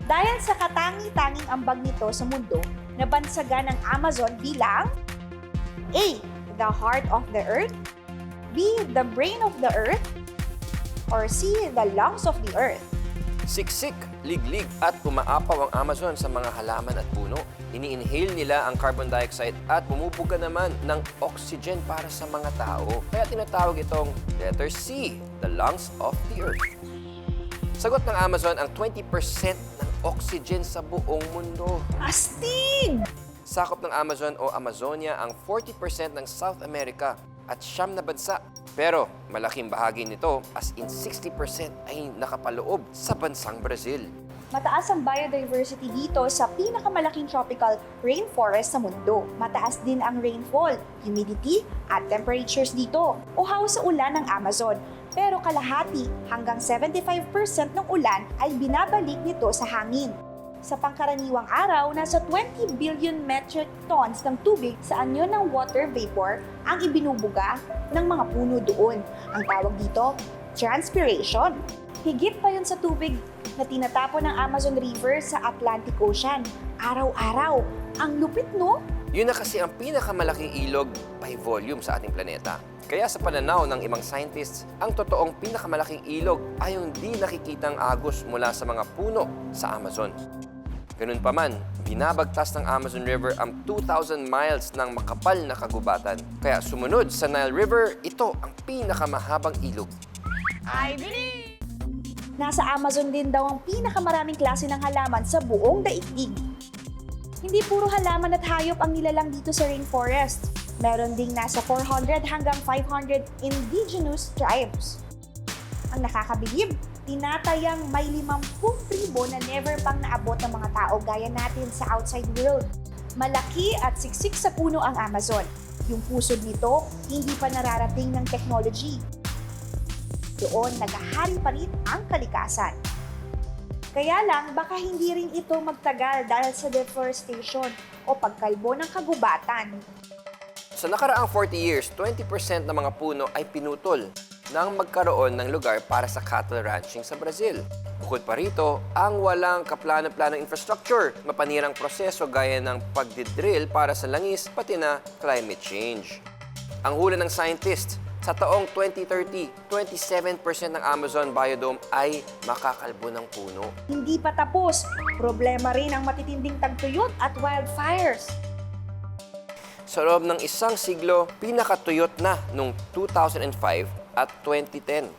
Dahil sa katangi-tanging ambag nito sa mundo, nabansagan ng Amazon bilang A. The heart of the earth, B. The brain of the earth, or C. The lungs of the earth. Siksik, liglig at umaapaw ang Amazon sa mga halaman at puno. Ini-inhale nila ang carbon dioxide at bumubuga naman ng oxygen para sa mga tao. Kaya tinatawag itong letter C, the lungs of the earth. Sagot ng Amazon ang 20% ng oxygen sa buong mundo. Astig! Sakop ng Amazon o Amazonia ang 40% ng South America at 9 na bansa. Pero malaking bahagi nito, as in 60%, ay nakapaloob sa bansang Brazil. Mataas ang biodiversity dito sa pinakamalaking tropical rainforest sa mundo. Mataas din ang rainfall, humidity at temperatures dito. Uhaw sa ulan ng Amazon. Pero kalahati hanggang 75% ng ulan ay binabalik nito sa hangin. Sa pangkaraniwang araw, nasa 20 billion metric tons ng tubig sa anyo ng water vapor ang ibinubuga ng mga puno doon. Ang tawag dito, transpiration. Higit pa yun sa tubig na tinatapon ng Amazon River sa Atlantic Ocean. Araw-araw. Ang lupit, no? Yun na kasi ang pinakamalaking ilog by volume sa ating planeta. Kaya sa pananaw ng ibang scientists, ang totoong pinakamalaking ilog ay yung di nakikitang agos mula sa mga puno sa Amazon. Ganun pa man, binabagtas ng Amazon River ang 2,000 miles ng makapal na kagubatan. Kaya sumunod sa Nile River, ito ang pinakamahabang ilog. Nasa Amazon din daw ang pinakamaraming klase ng halaman sa buong daigdig. Hindi puro halaman at hayop ang nilalang dito sa rainforest. Meron ding nasa 400 hanggang 500 indigenous tribes. Ang nakakabilib, tinatayang may 50 tribo na never pang naabot ng mga tao gaya natin sa outside world. Malaki at siksik sa puno ang Amazon. Yung pusod nito, hindi pa nararating ng technology. Doon, naghahari pa rin ang kalikasan. Kaya lang, baka hindi rin ito magtagal dahil sa deforestation o pagkalbo ng kagubatan. Sa nakaraang 40 years, 20% ng mga puno ay pinutol nang magkaroon ng lugar para sa cattle ranching sa Brazil. Bukod pa rito, ang walang kaplano-planong infrastructure, mapanirang proseso gaya ng pagdidrill para sa langis, pati na climate change. Ang hula ng scientists, sa taong 2030, 27% ng Amazon biodome ay makakalbo ng puno. Hindi pa tapos, problema rin ang matitinding tagtuyot at wildfires. Sa loob ng isang siglo, pinakatuyot na noong 2005 at 2010.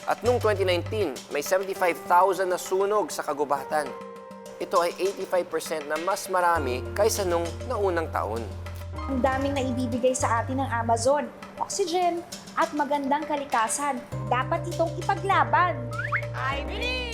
At noong 2019, may 75,000 na sunog sa kagubatan. Ito ay 85% na mas marami kaysa nung naunang taon. Ang daming naibibigay sa atin ng Amazon, oxygen at magandang kalikasan. Dapat itong ipaglaban. I believe!